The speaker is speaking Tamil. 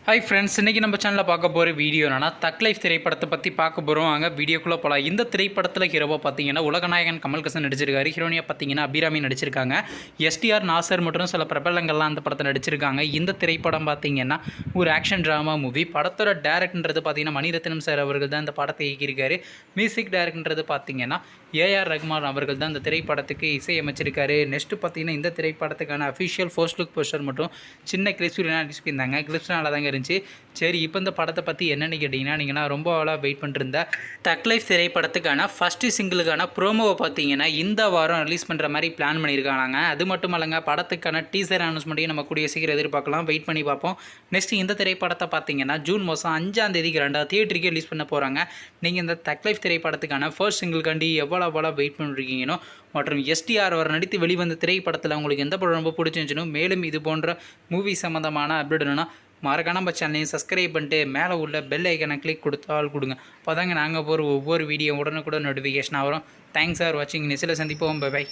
ஹாய் ஃப்ரெண்ட்ஸ், இன்றைக்கி நம்ம சேனலில் பார்க்க போகிற வீடியோ என்னன்னா தக் லைஃப் திரைப்படத்தை பற்றி பார்க்க போகிறோம். அங்கே வீடியோக்குள்ளே போகலாம். இந்த திரைப்படத்தில் ஹீரோவாக பார்த்தீங்கன்னா உலகநாயகன் கமல்ஹாசன் நடிச்சிருக்காரு. ஹீரோனியாக பார்த்தீங்கன்னா அபிராமி நடிச்சிருக்காங்க. எஸ்டிஆர் நாசர் மற்றும் சில பிரபலங்கள்லாம் அந்த படத்தை நடிச்சிருக்காங்க. இந்த திரைப்படம் பார்த்தீங்கன்னா ஒரு ஆக்ஷன் ட்ராமா மூவி. படத்தோட டேரக்டர்ன்றது பார்த்தீங்கன்னா மணிரத்னம் சார் அவர்கள் தான் இந்த படத்தை இயக்கியிருக்காரு. மியூசிக் டேரக்டர்ன்றது பார்த்தீங்கன்னா ஏஆர் ரஹ்மான் அவர்கள் தான் இந்த திரைப்படத்துக்கு இசையமைச்சிருக்காரு. நெக்ஸ்ட்டு பார்த்தீங்கன்னா இந்த திரைப்படத்துக்கான அஃபிஷியல் ஃபர்ஸ்ட் லுக் போஸ்டர் மட்டும் சின்ன கிளிப்ஸ் அனுப்பியிருந்தாங்க. கிளிப்ஸ் நல்லா தாங்க இருந்துச்சு. சரி, இப்போ இந்த படத்தை பற்றி என்னென்னு கேட்டிங்கன்னா, நீங்கள் ரொம்ப ஆளாக வெயிட் பண்ணிருந்த தக் லைஃப் திரைப்படத்துக்கான ஃபஸ்ட்டு சிங்கிளுக்கான ப்ரோமோவை பார்த்தீங்கன்னா இந்த வாரம் ரிலீஸ் பண்ணுற மாதிரி பிளான் பண்ணியிருக்காங்க. அது மட்டும் இல்லைங்க, படத்துக்கான டீசர் அனௌன்ஸ்மெண்ட்டையும் நம்ம கூடிய சீக்கிரம் எதிர்பார்க்கலாம். வெயிட் பண்ணி பார்ப்போம். நெக்ஸ்ட்டு இந்த திரைப்படத்தை பார்த்தீங்கன்னா ஜூன் மாதம் 5ஆம் தேதிக்கு 2 தியேட்டருக்கு ரிலீஸ் பண்ண போகிறாங்க. நீங்கள் இந்த தக் லைஃப் திரைப்படத்துக்கான ஃபர்ஸ்ட் சிங்கிள்காண்டி எவ்வளோ வெயிட் பண்ணிருக்கீங்கன்னு மற்றும் எஸ்டிஆர் அவர் நடித்து வெளிவந்த திரைப்படத்தில் உங்களுக்கு எந்த படம் ரொம்ப பிடிச்சிருந்துச்சுன்னு, மேலும் இது போன்ற மூவி சம்மந்தமான அப்டேட்னா மறக்காம நம்ம சேனலையும் சப்ஸ்கிரைப் பண்ணிட்டு மேலே உள்ள பெல் ஐக்கனை கிளிக் கொடுத்தால் கொடுங்க. அப்போ தாங்க நாங்கள் போகிற ஒவ்வொரு வீடியோ உடனுக்குடன் நோட்டிஃபிகேஷன் வரும். தேங்க்ஸ் ஃபார் வாட்சிங். நெக்ஸ்ட்டில் சந்திப்போம். பை.